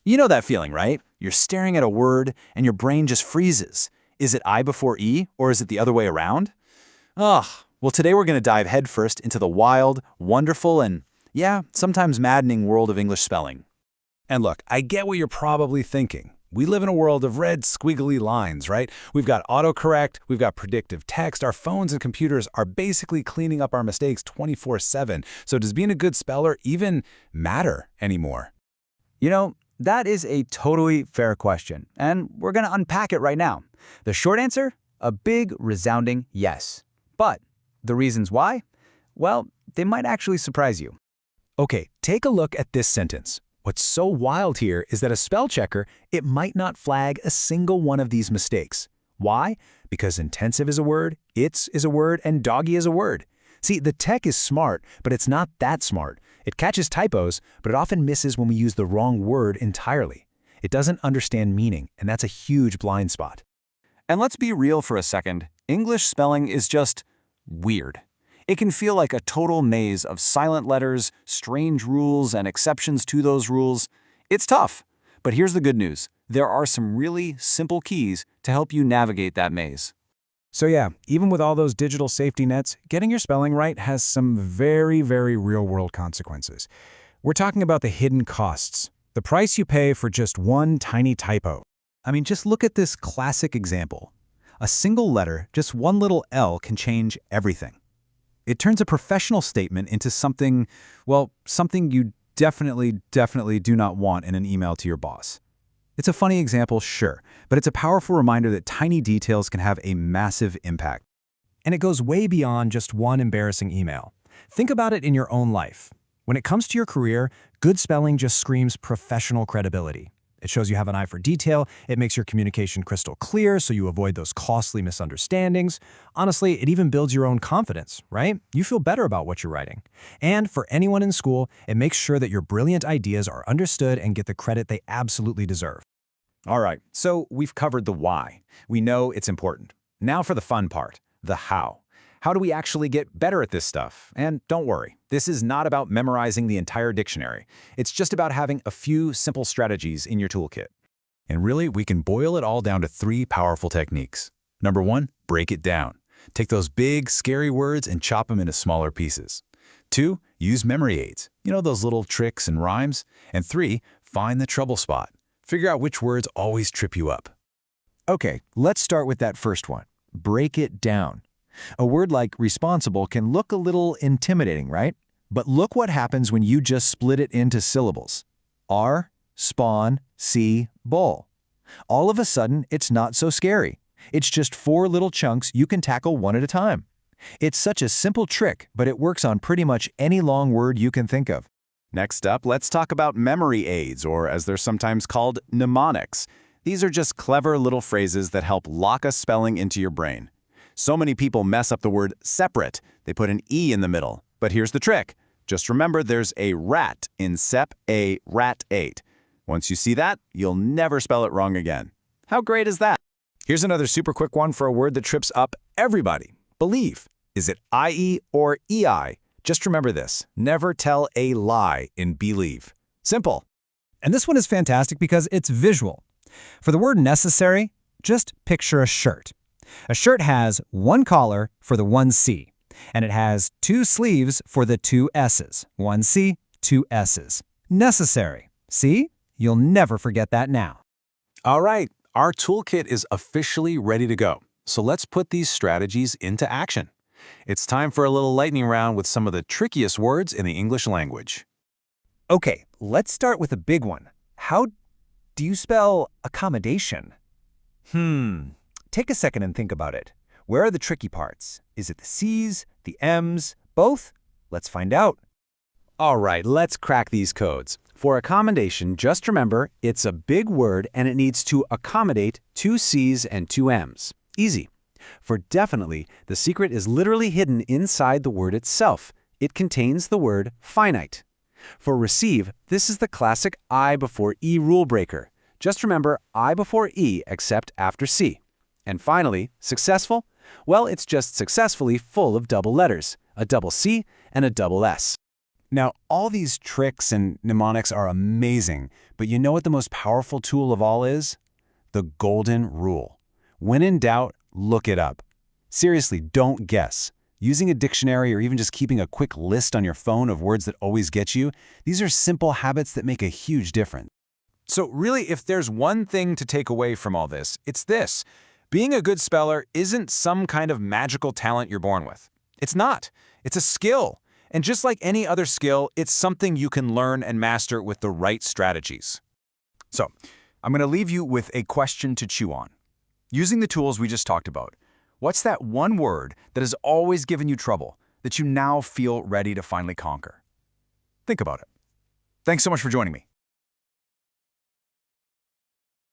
You know that feeling, right? You're staring at a word and your brain just freezes. Is it I before E, or is it the other way around? Ugh. Well, today we're going to dive headfirst into the wild, wonderful, and, yeah, sometimes maddening world of English spelling. And look, I get what you're probably thinking. We live in a world of red, squiggly lines, right? We've got autocorrect, we've got predictive text, our phones and computers are basically cleaning up our mistakes 24/7. So does being a good speller even matter anymore? You know, that is a totally fair question, and we're going to unpack it right now. The short answer? A big, resounding yes. But the reasons why? Well, they might actually surprise you. Okay, take a look at this sentence. What's so wild here is that a spell checker, it might not flag a single one of these mistakes. Why? Because intensive is a word, it's is a word, and doggy is a word. See, the tech is smart, but it's not that smart. It catches typos, but it often misses when we use the wrong word entirely. It doesn't understand meaning, and that's a huge blind spot. And let's be real for a second. English spelling is just weird. It can feel like a total maze of silent letters, strange rules, and exceptions to those rules. It's tough, but here's the good news. There are some really simple keys to help you navigate that maze. So yeah, even with all those digital safety nets, getting your spelling right has some very, very real-world consequences. We're talking about the hidden costs, the price you pay for just one tiny typo. I mean, just look at this classic example. A single letter, just one little L, can change everything. It turns a professional statement into something, well, something you definitely do not want in an email to your boss. It's a funny example, sure, but it's a powerful reminder that tiny details can have a massive impact. And it goes way beyond just one embarrassing email. Think about it in your own life. When it comes to your career, good spelling just screams professional credibility. It shows you have an eye for detail, it makes your communication crystal clear so you avoid those costly misunderstandings. Honestly, it even builds your own confidence, right? You feel better about what you're writing. And for anyone in school, it makes sure that your brilliant ideas are understood and get the credit they absolutely deserve. All right, so we've covered the why. We know it's important. Now for the fun part, the how. How do we actually get better at this stuff? And don't worry, this is not about memorizing the entire dictionary. It's just about having a few simple strategies in your toolkit. And really, we can boil it all down to 3 powerful techniques. Number 1, break it down. Take those big, scary words and chop them into smaller pieces. 2, use memory aids. You know, those little tricks and rhymes. And 3, find the trouble spot. Figure out which words always trip you up. Okay, let's start with that first one. Break it down. A word like responsible can look a little intimidating, right? But look what happens when you just split it into syllables. R, spawn, C, bowl. All of a sudden, it's not so scary. It's just 4 little chunks you can tackle one at a time. It's such a simple trick, but it works on pretty much any long word you can think of. Next up, let's talk about memory aids, or as they're sometimes called, mnemonics. These are just clever little phrases that help lock a spelling into your brain. So many people mess up the word separate. They put an E in the middle. But here's the trick. Just remember there's a rat in sep, a rat 8. Once you see that, you'll never spell it wrong again. How great is that? Here's another super quick one for a word that trips up everybody. Believe. Is it IE or EI? Just remember this. Never tell a lie in believe. Simple. And this one is fantastic because it's visual. For the word necessary, just picture a shirt. A shirt has one collar for the one C, and it has 2 sleeves for the 2 S's. 1 C, 2 S's. Necessary. See? You'll never forget that now. All right, our toolkit is officially ready to go. So let's put these strategies into action. It's time for a little lightning round with some of the trickiest words in the English language. Okay, let's start with a big one. How do you spell accommodation? Take a second and think about it. Where are the tricky parts? Is it the C's, the M's, both? Let's find out. All right, let's crack these codes. For accommodation, just remember it's a big word and it needs to accommodate 2 C's and 2 M's. Easy. For definitely, the secret is literally hidden inside the word itself. It contains the word finite. For receive, this is the classic I before E rule breaker. Just remember I before E except after C. And finally, successful? Well, it's just successfully full of double letters, a double C and a double S. Now, all these tricks and mnemonics are amazing, but you know what the most powerful tool of all is? The golden rule. When in doubt, look it up. Seriously, don't guess. Using a dictionary or even just keeping a quick list on your phone of words that always get you, these are simple habits that make a huge difference. So really, if there's one thing to take away from all this, it's this. Being a good speller isn't some kind of magical talent you're born with. It's not. It's a skill. And just like any other skill, it's something you can learn and master with the right strategies. So, I'm going to leave you with a question to chew on. Using the tools we just talked about, what's that one word that has always given you trouble that you now feel ready to finally conquer? Think about it. Thanks so much for joining me.